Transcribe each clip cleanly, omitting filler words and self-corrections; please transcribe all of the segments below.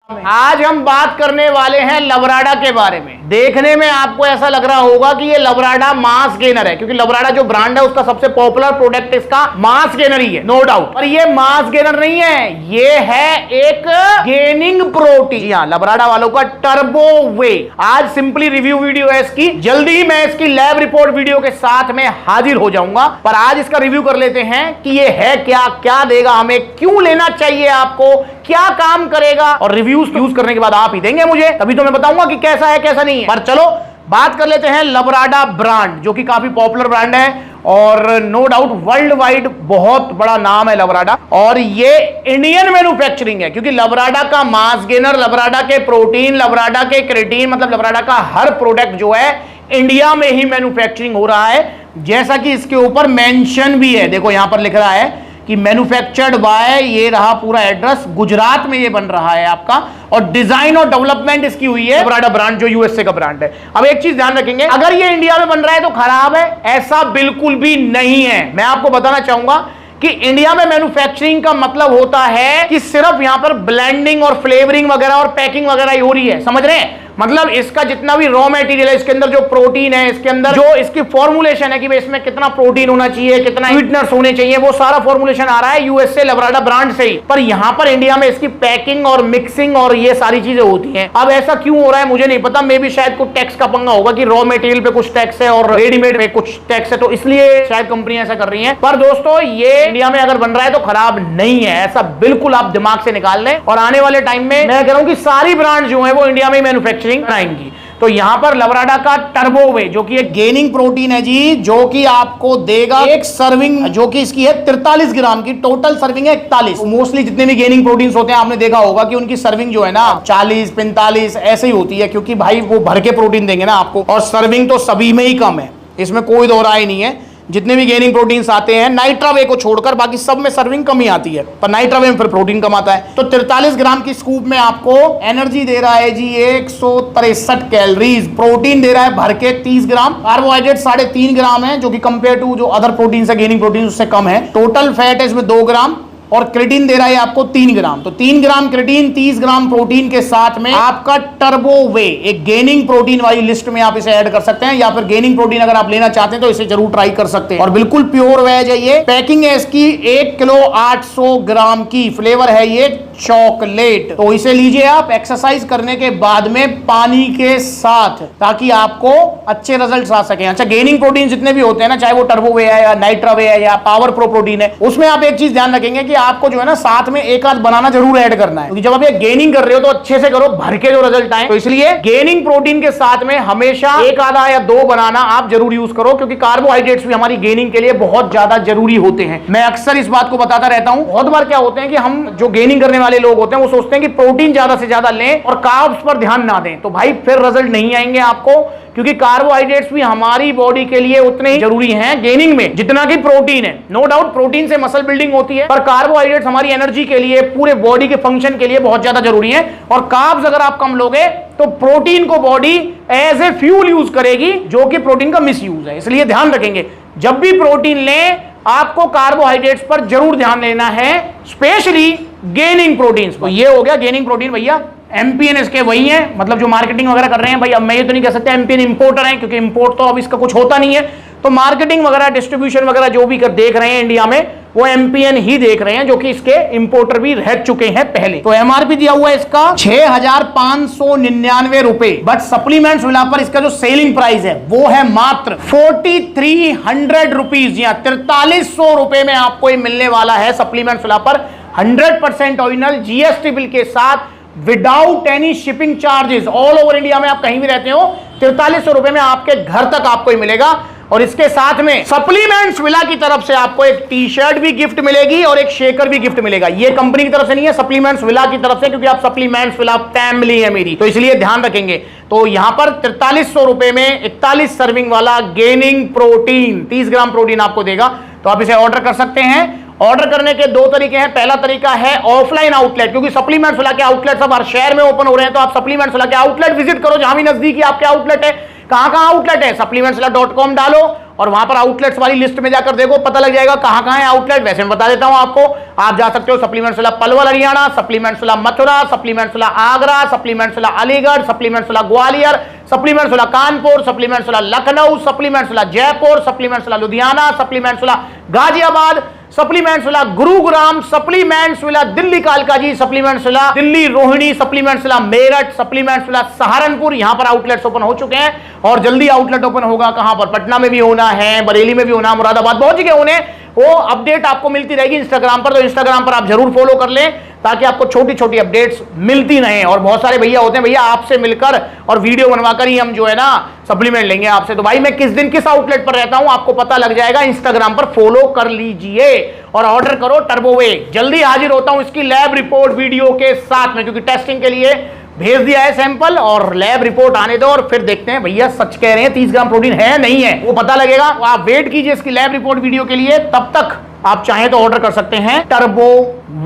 आज हम बात करने वाले हैं लवराडा के बारे में। देखने में आपको ऐसा लग रहा होगा कि ये लवराडा मास गेनर है, क्योंकि लवराडा जो ब्रांड है उसका सबसे पॉपुलर प्रोडक्ट इसका मास गेनर ही है, नो डाउट। पर ये मास गेनर नहीं है, ये है एक गेनिंग प्रोटीन। जी हाँ, लवराडा वालों का टर्बो वे। आज सिंपली रिव्यू वीडियो है इसकी, जल्दी ही मैं इसकी लैब रिपोर्ट वीडियो के साथ में हाजिर हो जाऊंगा। पर आज इसका रिव्यू कर लेते हैं कि ये है क्या, क्या देगा हमें, क्यों लेना चाहिए आपको, क्या काम करेगा, और रिव्यूज यूज करने के बाद आप ही देंगे मुझे, तभी तो मैं बताऊंगा कि कैसा है कैसा नहीं है। पर चलो बात कर लेते हैं लवराडा ब्रांड, जो कि काफी पॉपुलर ब्रांड है और नो डाउट वर्ल्ड वाइड बहुत बड़ा नाम है लवराडा। और ये इंडियन मैन्युफैक्चरिंग है, क्योंकि लवराडा का मास गेनर, लवराडा के प्रोटीन, लवराडा के क्रेटीन, मतलब लवराडा का हर प्रोडक्ट जो है इंडिया में ही मैन्युफैक्चरिंग हो रहा है। जैसा कि इसके ऊपर मेंशन भी है, देखो यहां पर लिख रहा है कि मैन्युफैक्चर्ड बाय, ये रहा पूरा एड्रेस, गुजरात में ये बन रहा है आपका, और डिजाइन और डेवलपमेंट इसकी हुई है लवराडा ब्रांड, जो यूएसए का ब्रांड है। अब एक चीज ध्यान रखेंगे, अगर ये इंडिया में बन रहा है तो खराब है, ऐसा बिल्कुल भी नहीं है। मैं आपको बताना चाहूंगा कि इंडिया में मैन्युफैक्चरिंग का मतलब होता है कि सिर्फ यहां पर ब्लेंडिंग और फ्लेवरिंग वगैरह और पैकिंग वगैरह ही हो रही है, समझ रहे हैं। मतलब इसका जितना भी रॉ मटेरियल है, इसके अंदर जो प्रोटीन है, इसके अंदर जो इसकी फॉर्मुलेशन है कि भाई इसमें कितना प्रोटीन होना चाहिए, कितना स्वीटनर्स होने चाहिए, वो सारा फॉर्मुलेशन आ रहा है यूएसए लवराडा ब्रांड से ही। पर यहां पर इंडिया में इसकी पैकिंग और मिक्सिंग और ये सारी चीजें होती हैं। अब ऐसा क्यों हो रहा है मुझे नहीं पता, मे भी शायद कुछ टैक्स का पंगा होगा कि रॉ मटेरियल पे कुछ टैक्स है और रेडीमेड पे कुछ टैक्स है, तो इसलिए शायद कंपनियां ऐसा कर रही हैं। पर दोस्तों ये इंडिया में अगर बन रहा है तो खराब नहीं है, ऐसा बिल्कुल आप दिमाग से निकाल लें। और आने वाले टाइम में मैं कह रहा हूं कि सारी ब्रांड जो है वो इंडिया में मैन्युफैक्चरिंग कराएंगी। तो यहां पर लवराडा का टर्बो वे, जो कि एक गेनिंग प्रोटीन है जी, जो कि आपको देगा एक सर्विंग, जो कि इसकी है 43 ग्राम की, टोटल सर्विंग है 41। मोस्टली जितने भी गेनिंग प्रोटीन्स होते हैं आपने देखा होगा कि उनकी सर्विंग जो है ना 40 45 ऐसे ही होती है, क्योंकि भाई वो भर के प्रोटीन देंगे ना आपको, और सर्विंग तो सभी में ही कम है, इसमें कोई दो राय नहीं है। जितने भी गेनिंग प्रोटीन्स आते हैं नाइट्रा वे को छोड़कर बाकी सब में सर्विंग कम ही आती है, पर नाइट्रा वे में फिर प्रोटीन कम आता है। तो 43 ग्राम की स्कूप में आपको एनर्जी दे रहा है जी 163 कैलोरीज, प्रोटीन दे रहा है भर के 30 ग्राम, कार्बोहाइड्रेट 3.5 ग्राम है, जो कि कंपेयर टू जो अदर प्रोटीन है गेनिंग प्रोटीन उससे कम है। टोटल फैट है इसमें 2 ग्राम, और क्रेटीन दे रहा है आपको 3 ग्राम। तो 3 ग्राम क्रेटीन 30 ग्राम प्रोटीन के साथ में आपका टर्बो वे, एक गेनिंग प्रोटीन वाली लिस्ट में आप इसे ऐड कर सकते हैं, या फिर गेनिंग प्रोटीन अगर आप लेना चाहते हैं तो इसे जरूर ट्राई कर सकते हैं। और बिल्कुल प्योर वेज है ये, पैकिंग है इसकी 1 किलो 800 ग्राम की, फ्लेवर है ये चॉकलेट। तो इसे लीजिए आप एक्सरसाइज करने के बाद में पानी के साथ, ताकि आपको अच्छे रिजल्ट्स आ सके। अच्छा, गेनिंग प्रोटीन जितने भी होते हैं ना, चाहे वो टर्बो वे है या नाइट्रा वे है या पावर प्रो प्रोटीन है, उसमें आप एक चीज ध्यान रखेंगे कि आपको जो है ना साथ में एक आध बनाना जरूर ऐड करना है, क्योंकि जब आप ये गेनिंग कर रहे हो तो अच्छे से करो, भर के जो रिजल्ट आए। तो इसलिए गेनिंग प्रोटीन के साथ में हमेशा एक आधा या 2 बनाना आप जरूर यूज करो, क्योंकि कार्बोहाइड्रेट्स भी हमारी गेनिंग के लिए बहुत ज्यादा जरूरी होते हैं। मैं अक्सर इस बात को बताता रहता हूं। बहुत बार क्या होते हैं कि हम जो गेनिंग करने वाले लोग होते हैं वो सोचते हैं कि प्रोटीन ज्यादा से ज्यादा लें और कार्ब्स पर ध्यान ना दें, तो भाई फिर रिजल्ट नहीं आएंगे आपको, क्योंकि कार्बोहाइड्रेट्स भी हमारी बॉडी के लिए उतने ही जरूरी हैं गेनिंग में जितना कि प्रोटीन है। नो डाउट प्रोटीन से मसल बिल्डिंग होती है, पर कार्बोहाइड्रेट्स हमारी एनर्जी के लिए, पूरे बॉडी के फंक्शन के लिए बहुत ज्यादा जरूरी है। और कार्ब्स अगर आप कम लोगे तो प्रोटीन को body as a fuel use करेगी, जो कि प्रोटीन का मिस यूज है। इसलिए ध्यान रखेंगे, जब भी प्रोटीन लें आपको कार्बोहाइड्रेट्स पर जरूर ध्यान देना है, स्पेशली गेनिंग प्रोटीन्स पर। ये हो गया गेनिंग प्रोटीन भैया। एमपीएन इसके वही है, मतलब जो मार्केटिंग वगैरह कर रहे हैं भाई, अब मैं ये तो नहीं कह सकता एमपीएन इंपोर्टर है, क्योंकि इंपोर्ट तो अब इसका कुछ होता नहीं है। तो मार्केटिंग वगैरह, डिस्ट्रीब्यूशन वगैरह जो भी कर देख रहे हैं इंडिया में, वो एमपीएन ही देख रहे हैं, जो कि इसके इंपोर्टर भी रह चुके हैं पहले। तो एमआरपी दिया हुआ है इसका 6599 रुपए, बट सप्लीमेंट्स मिला पर इसका जो सेलिंग प्राइस है वो है मात्र 4300 रुपीज, या 4300 रुपए में आपको ये मिलने वाला है सप्लीमेंट्स मिला पर, 100% ओरिजिनल जीएसटी बिल के साथ, without any shipping charges. All over India में आप कहीं भी रहते हो 4300 रुपए में आपके घर तक आपको ही मिलेगा। और इसके साथ में सप्लीमेंट्स विला की तरफ से आपको एक टी शर्ट भी गिफ्ट मिलेगी और एक शेकर भी गिफ्ट मिलेगा। ये कंपनी की तरफ से नहीं है, सप्लीमेंट्स विला की तरफ से, क्योंकि आप सप्लीमेंट्स विला फैमिली है मेरी, तो इसलिए ध्यान रखेंगे। तो यहां पर 4300 रुपए में 41 सर्विंग वाला गेनिंग प्रोटीन 30 ग्राम प्रोटीन आपको देगा। तो आप इसे ऑर्डर कर सकते हैं। ऑर्डर करने के 2 तरीके हैं। पहला तरीका है ऑफलाइन आउटलेट, क्योंकि सप्लीमेंट्स विला के आउटलेट सब हर शहर में ओपन हो रहे हैं, तो आप सप्लीमेंट्स विला के आउटलेट विजिट करो, जहां भी नजदीकी आपके आउटलेट है। कहां आउटलेट है, supplementsvilla.com डालो और वहां पर आउटलेट्स वाली लिस्ट में जाकर देखो, पता लग जाएगा कहां कहां है आउटलेट। वैसे मैं बता देता हूं आपको, आप जा सकते हो सप्लीमेंट्स वाला पलवल हरियाणा, सप्लीमेंट्स वाला मथुरा, सप्लीमेंट्स वाला आगरा, सप्लीमेंट्स वाला अलीगढ़, सप्लीमेंट्स वाला ग्वालियर, सप्लीमेंट्स वाला कानपुर, सप्लीमेंट्स वाला लखनऊ, सप्लीमेंट्स वाला जयपुर, सप्लीमेंट्स वाला लुधियाना, सप्लीमेंट्स वाला गाजियाबाद, सप्लीमेंट्स वाला गुरुग्राम, सप्लीमेंट्स वाला दिल्ली कालकाजी, सप्लीमेंट्स वाला दिल्ली रोहिणी, सप्लीमेंट्स वाला मेरठ, सप्लीमेंट्स वाला सहारनपुर। यहां पर आउटलेट्स ओपन हो चुके हैं और जल्दी आउटलेट ओपन होगा। कहां पर? पटना में भी होना है, बरेली में भी होना, मुरादाबाद, बहुत जगह होने। वो अपडेट आपको मिलती रहेगी इंस्टाग्राम पर, तो इंस्टाग्राम पर आप जरूर फॉलो कर लें ताकि आपको छोटी छोटी अपडेट्स मिलती रहें। और बहुत सारे भैया होते हैं, भैया आपसे मिलकर और वीडियो बनवाकर ही हम जो है ना सप्लीमेंट लेंगे आपसे। तो भाई मैं किस दिन किस आउटलेट पर रहता हूं आपको पता लग जाएगा, इंस्टाग्राम पर फॉलो कर लीजिए और ऑर्डर करो टर्बोवे। जल्दी हाजिर होता हूं इसकी लैब रिपोर्ट वीडियो के साथ में, क्योंकि टेस्टिंग के लिए भेज दिया है सैंपल और लैब रिपोर्ट आने दो और फिर देखते हैं भैया सच कह रहे हैं 30 ग्राम प्रोटीन है नहीं है, वो पता लगेगा। आप वेट कीजिए इसकी लैब रिपोर्ट वीडियो के लिए, तब तक आप चाहें तो ऑर्डर कर सकते हैं टर्बो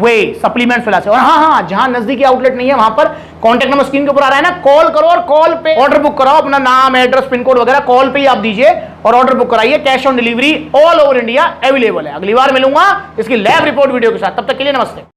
वे सप्लीमेंट्स वाला से। और हाँ, जहां नजदीकी आउटलेट नहीं है वहां पर कॉन्टैक्ट नंबर स्क्रीन के ऊपर आ रहा है ना, कॉल करो और कॉल पे ऑर्डर बुक कराओ। अपना नाम, एड्रेस, पिन कोड वगैरह कॉल पे ही आप दीजिए और ऑर्डर बुक कराइए। Cash on delivery all over India available है। अगली बार मिलूंगा इसकी लैब रिपोर्ट वीडियो के साथ, तब तक के लिए नमस्ते।